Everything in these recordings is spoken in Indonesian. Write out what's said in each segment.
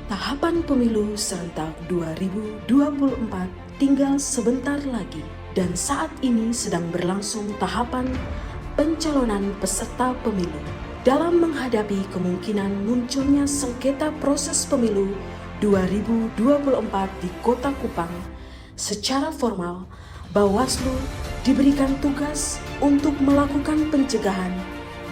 Tahapan pemilu serentak 2024 tinggal sebentar lagi dan saat ini sedang berlangsung tahapan pencalonan peserta pemilu. Dalam menghadapi kemungkinan munculnya sengketa proses pemilu 2024 di Kota Kupang, secara formal Bawaslu diberikan tugas untuk melakukan pencegahan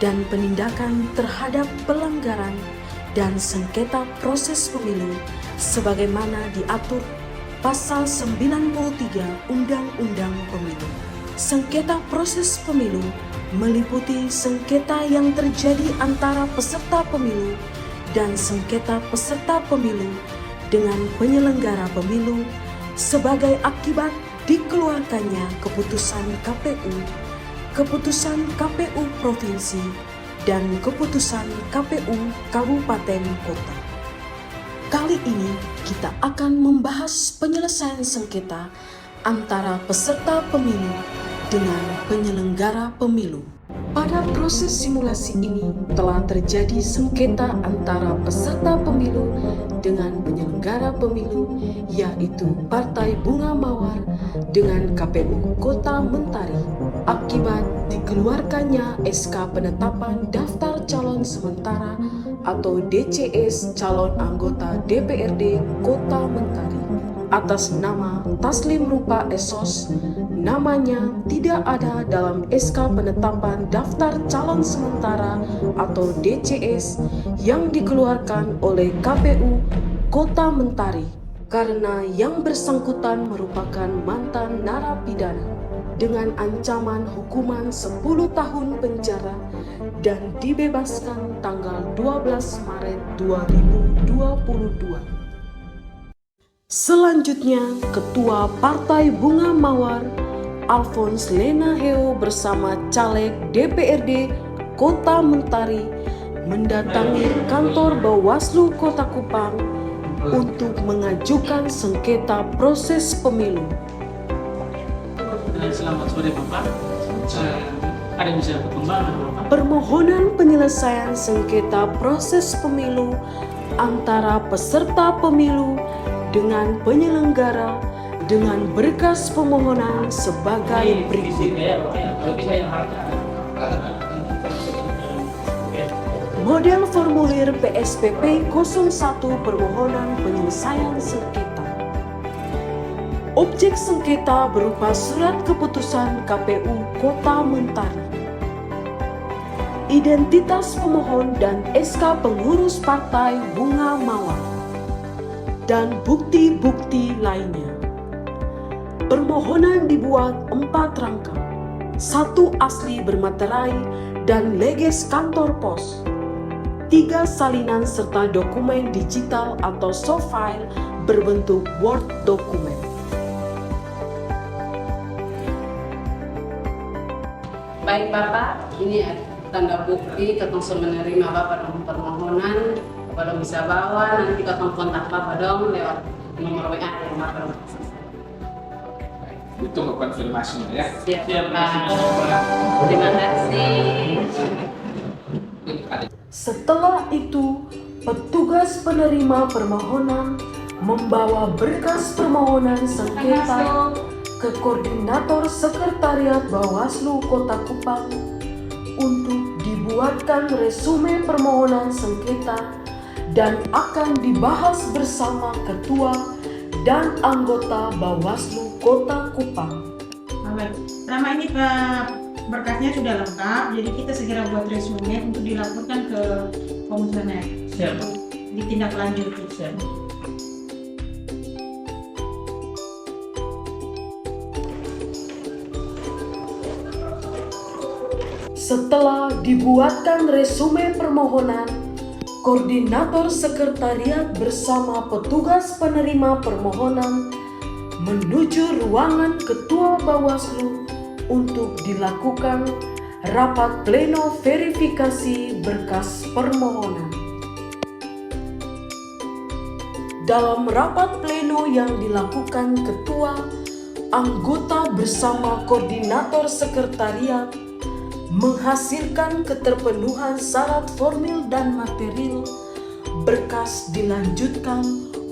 dan penindakan terhadap pelanggaran dan sengketa proses pemilu sebagaimana diatur Pasal 93 Undang-Undang Pemilu. Sengketa proses pemilu meliputi sengketa yang terjadi antara peserta pemilu dan sengketa peserta pemilu dengan penyelenggara pemilu sebagai akibat dikeluarkannya keputusan KPU, keputusan KPU Provinsi, dan keputusan KPU Kabupaten Kota. Kali ini kita akan membahas penyelesaian sengketa antara peserta pemilu dengan penyelenggara pemilu. Pada proses simulasi ini telah terjadi sengketa antara peserta pemilu dengan penyelenggara pemilu, yaitu Partai Bunga Mawar dengan KPU Kota Mentari akibat dikeluarkannya SK Penetapan Daftar Calon Sementara atau DCS calon anggota DPRD Kota Mentari atas nama Taslim Rupa Esos. Namanya tidak ada dalam SK Penetapan Daftar Calon Sementara atau DCS yang dikeluarkan oleh KPU Kota Mentari karena yang bersangkutan merupakan mantan narapidana dengan ancaman hukuman 10 tahun penjara dan dibebaskan tanggal 12 Maret 2022. Selanjutnya, Ketua Partai Bunga Mawar Alphonse Lenaheo bersama caleg DPRD Kota Mentari mendatangi kantor Bawaslu Kota Kupang untuk mengajukan sengketa proses pemilu. Selamat sore Bapak. Ada yang bisa perkembangan Bapak? Permohonan penyelesaian sengketa proses pemilu antara peserta pemilu dengan penyelenggara dengan berkas permohonan sebagai berikut. Model formulir PSPP 01 permohonan penyelesaian sengketa. Objek sengketa berupa surat keputusan KPU Kota Mentari, identitas pemohon dan SK pengurus Partai Bunga Mawar, dan bukti-bukti lainnya. Permohonan dibuat 4 rangka, 1 asli bermaterai dan leges kantor pos, 3 salinan serta dokumen digital atau soft file berbentuk Word dokumen. Baik Bapak, ini tanda bukti ketong menerima Bapak dong permohonan. Kalau bisa bawa nanti ketong kontak Bapak dong lewat nomor WA yang Bapak. Itu konfirmasinya ya. Siap Bapak. Terima kasih. Setelah itu, petugas penerima permohonan membawa berkas permohonan sengketa ke Koordinator Sekretariat Bawaslu Kota Kupang untuk dibuatkan resume permohonan sengketa dan akan dibahas bersama Ketua dan anggota Bawaslu Kota Kupang. Baik, selama ini berkasnya sudah lengkap, jadi kita segera buat resume untuk dilaporkan ke komisioner. Siap. Ditindaklanjuti. Siap. Setelah dibuatkan resume permohonan, Koordinator Sekretariat bersama petugas penerima permohonan menuju ruangan Ketua Bawaslu untuk dilakukan rapat pleno verifikasi berkas permohonan. Dalam rapat pleno yang dilakukan Ketua, anggota bersama Koordinator Sekretariat menghasilkan keterpenuhan syarat formil dan material berkas dilanjutkan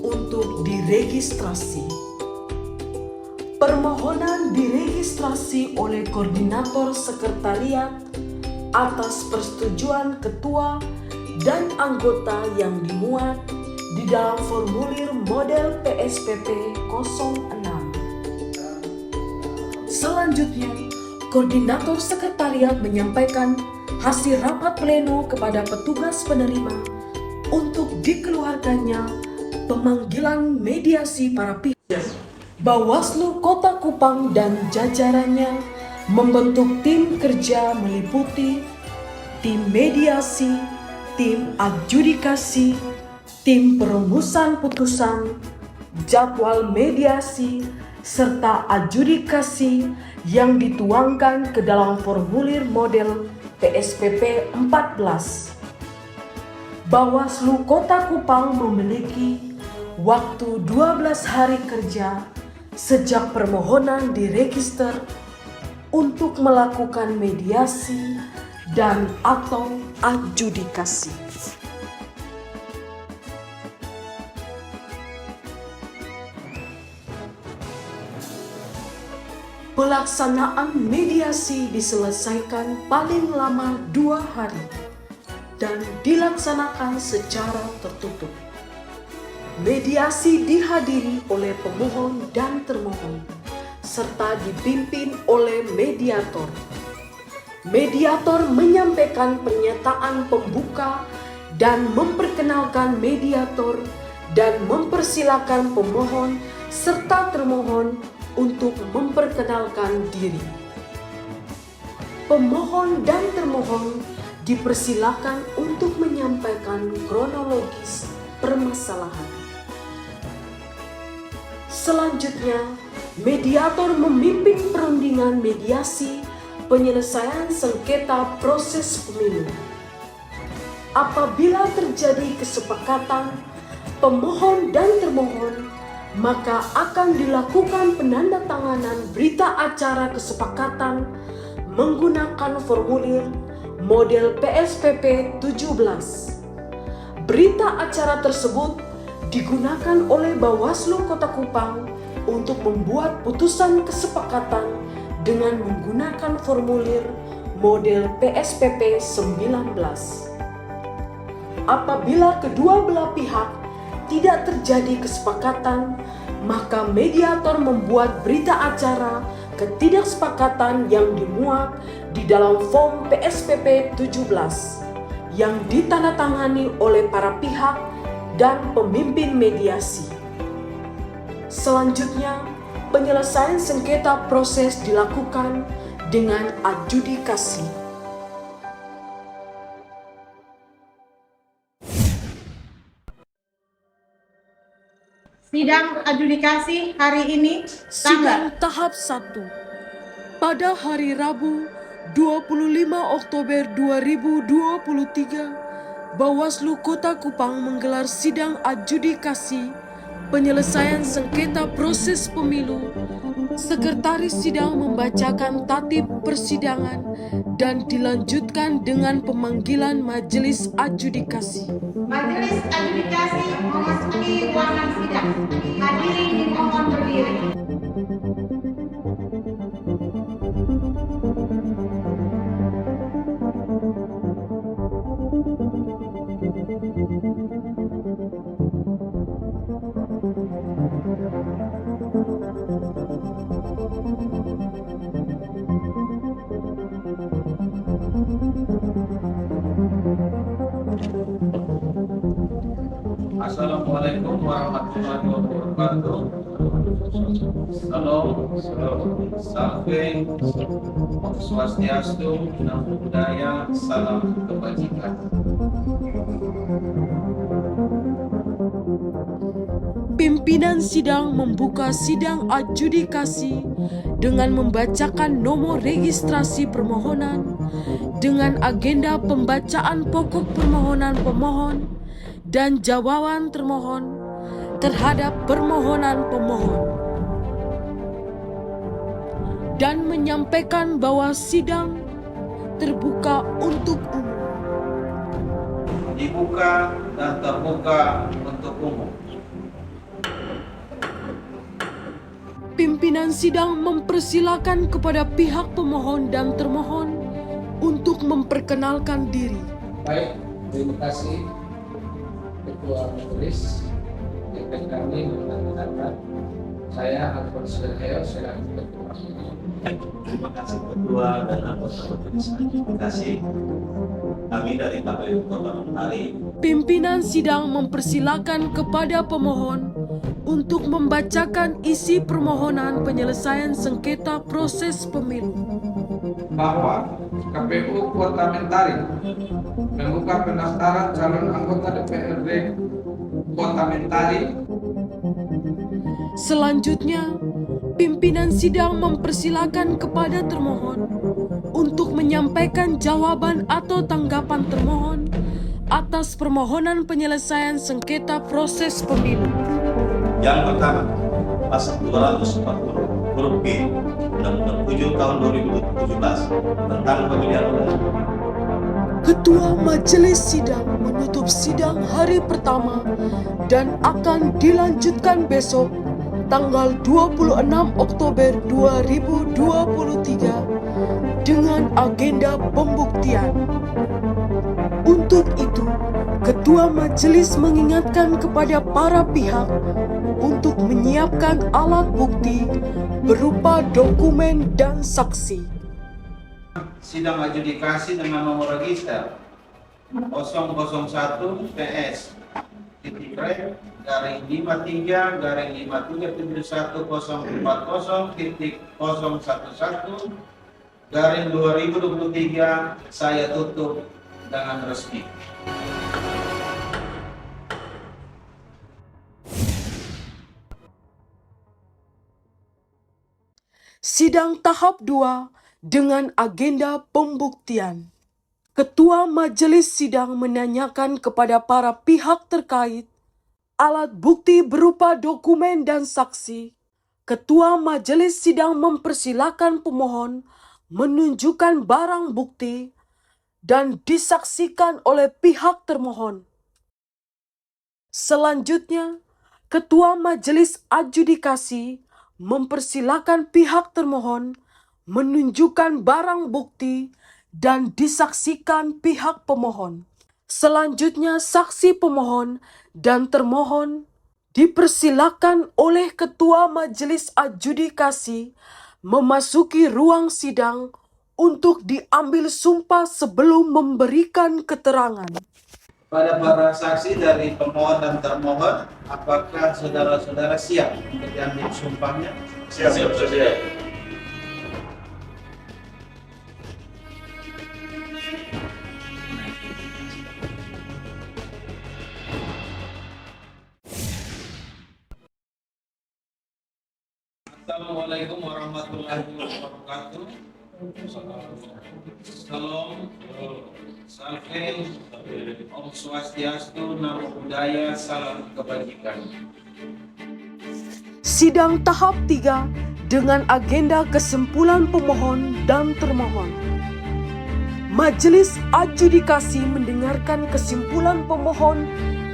untuk diregistrasi. Permohonan diregistrasi oleh Koordinator Sekretariat atas persetujuan ketua dan anggota yang dimuat di dalam formulir model PSPP 06. Selanjutnya, Koordinator Sekretariat menyampaikan hasil rapat pleno kepada petugas penerima untuk dikeluarkannya pemanggilan mediasi para pihak. Bawaslu Kota Kupang dan jajarannya membentuk tim kerja meliputi tim mediasi, tim adjudikasi, tim perumusan putusan, jadwal mediasi, serta adjudikasi yang dituangkan ke dalam formulir model PSPP 14. Bawaslu Kota Kupang memiliki waktu 12 hari kerja sejak permohonan diregister untuk melakukan mediasi dan atau adjudikasi. Pelaksanaan mediasi diselesaikan paling lama 2 hari dan dilaksanakan secara tertutup. Mediasi dihadiri oleh pemohon dan termohon, serta dipimpin oleh mediator. Mediator menyampaikan pernyataan pembuka dan memperkenalkan mediator dan mempersilakan pemohon serta termohon untuk memperkenalkan diri. Pemohon dan termohon dipersilakan untuk menyampaikan kronologis permasalahan. Selanjutnya, mediator memimpin perundingan mediasi penyelesaian sengketa proses pemilu. Apabila terjadi kesepakatan pemohon dan termohon, maka akan dilakukan penandatanganan berita acara kesepakatan menggunakan formulir model PSPP 17. Berita acara tersebut digunakan oleh Bawaslu Kota Kupang untuk membuat putusan kesepakatan dengan menggunakan formulir model PSPP 19. Apabila kedua belah pihak tidak terjadi kesepakatan, maka mediator membuat berita acara ketidaksepakatan yang dimuat di dalam form PSPP 17 yang ditandatangani oleh para pihak dan pemimpin mediasi. Selanjutnya, penyelesaian sengketa proses dilakukan dengan adjudikasi. Sidang adjudikasi hari ini Sidang tahap 1 pada hari Rabu 25 Oktober 2023, Bawaslu Kota Kupang menggelar sidang adjudikasi penyelesaian sengketa proses pemilu. Sekretaris sidang membacakan tatip persidangan dan dilanjutkan dengan pemanggilan majelis adjudikasi. Majelis adjudikasi memasuki ruangan sidang. Hadirin dimohon berdiri. Assalamualaikum warahmatullahi wabarakatuh. Salam, salve, swastiastu, namo buddhaya, salam kebajikan. Pimpinan sidang membuka sidang adjudikasi dengan membacakan nomor registrasi permohonan dengan agenda pembacaan pokok permohonan pemohon dan jawaban termohon terhadap permohonan pemohon, dan menyampaikan bahwa sidang terbuka untuk umum. dibuka dan terbuka untuk umum. Pimpinan sidang mempersilakan kepada pihak pemohon dan termohon untuk memperkenalkan diri. Baik, terima kasih Ketua Majelis. Yang kami menanyakan saya Alfons Sergio selaku Ketua. Terima kasih Ketua dan anggota majelis. Terima kasih kami dari KPU Kota Mentari. Pimpinan sidang mempersilakan kepada pemohon untuk membacakan isi permohonan penyelesaian sengketa proses pemilu. Bahwa KPU Kota Mentari membuka pendaftaran calon anggota DPRD Kota Mentari. Selanjutnya, pimpinan sidang mempersilakan kepada termohon untuk menyampaikan jawaban atau tanggapan termohon atas permohonan penyelesaian sengketa proses pemilu. Yang pertama, pasal 240 huruf B Undang-Undang 7 tahun 2017 tentang pemilihan umum. Ketua Majelis Sidang menutup sidang hari pertama dan akan dilanjutkan besok tanggal 26 Oktober 2023 dengan agenda pembuktian. Untuk itu, Ketua Majelis mengingatkan kepada para pihak untuk menyiapkan alat bukti berupa dokumen dan saksi. Sidang adjudikasi dengan nomor register 001 PS titik rek garing 53 garing 5371040 titik 011 garing 2023 saya tutup dengan resmi. Sidang tahap 2 dengan agenda pembuktian. Ketua Majelis Sidang menanyakan kepada para pihak terkait alat bukti berupa dokumen dan saksi. Ketua Majelis Sidang mempersilakan pemohon menunjukkan barang bukti dan disaksikan oleh pihak termohon. Selanjutnya, Ketua Majelis Adjudikasi mempersilakan pihak termohon menunjukkan barang bukti dan disaksikan pihak pemohon. Selanjutnya, saksi pemohon dan termohon dipersilakan oleh Ketua Majelis Adjudikasi memasuki ruang sidang untuk diambil sumpah sebelum memberikan keterangan. Pada para saksi dari pemohon dan termohon, apakah saudara-saudara siap untuk diambil sumpahnya? Siap. Assalamualaikum warahmatullahi wabarakatuh. Salam, Salve, Om Swastiastu, Namo Buddhaya, salam kebajikan. Sidang tahap 3 dengan agenda kesimpulan pemohon dan termohon. Majelis Adjudikasi mendengarkan kesimpulan pemohon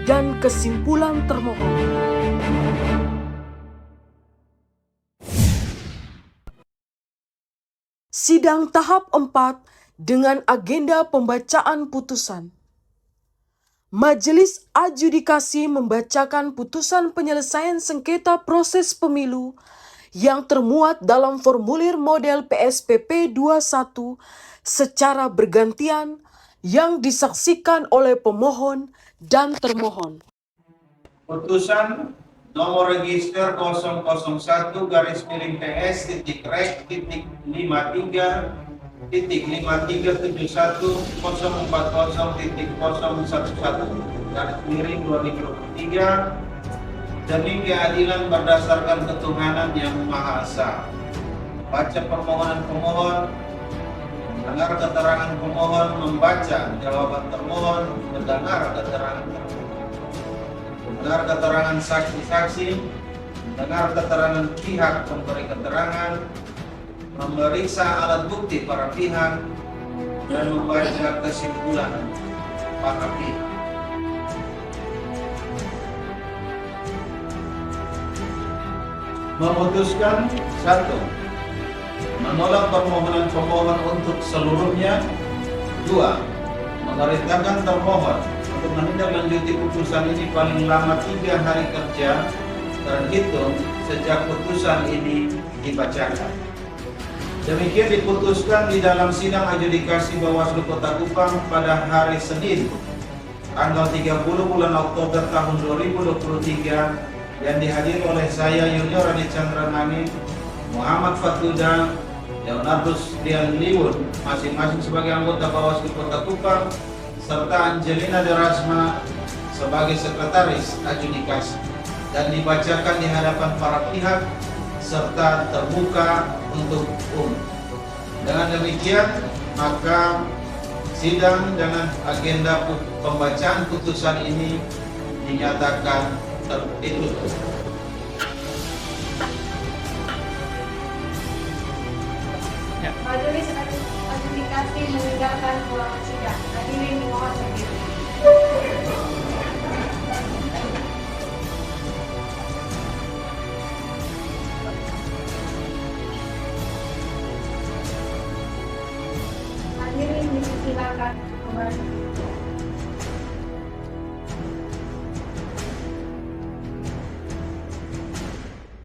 dan kesimpulan termohon. Sidang tahap 4 dengan agenda pembacaan putusan. Majelis Adjudikasi membacakan putusan penyelesaian sengketa proses pemilu yang termuat dalam formulir model PSPP 21 secara bergantian yang disaksikan oleh pemohon dan termohon. Putusan nomor register 001 garis miring PS titik rek titik 53 titik 5371 titik 011 garis miring 2023 demi keadilan berdasarkan ketuhanan yang Maha Esa. Baca permohonan pemohon, mendengar keterangan pemohon, membaca jawaban termohon, mendengar keterangan termohon, mendengar keterangan saksi-saksi, mendengar keterangan pihak pemberi keterangan, memeriksa alat bukti para pihak, dan membaca kesimpulan para pihak. memutuskan satu, menolak permohonan pemohon untuk seluruhnya. Dua, memerintahkan termohon untuk menindaklanjuti putusan ini paling lama 3 hari kerja terhitung sejak putusan ini dibacakan. Demikian diputuskan di dalam sidang adjudikasi Bawaslu Kota Kupang pada hari Senin, tanggal 30 bulan Oktober tahun 2023 yang dihadiri oleh saya Yunio Rani Chandranani, Muhammad Fatuda, Leonardus Dian Liwun, masing-masing sebagai anggota Bawaslu Kota Kupang, serta Angelina Derasma sebagai sekretaris adjudikasi, dan dibacakan di hadapan para pihak serta terbuka untuk umum. Dengan demikian, maka sidang dengan agenda pembacaan putusan ini dinyatakan tertutup. Majelis adjudikasi meninggalkan ruangan sidang. Hadirin dimohon berdiri. Hadirin dipersilakan kembali.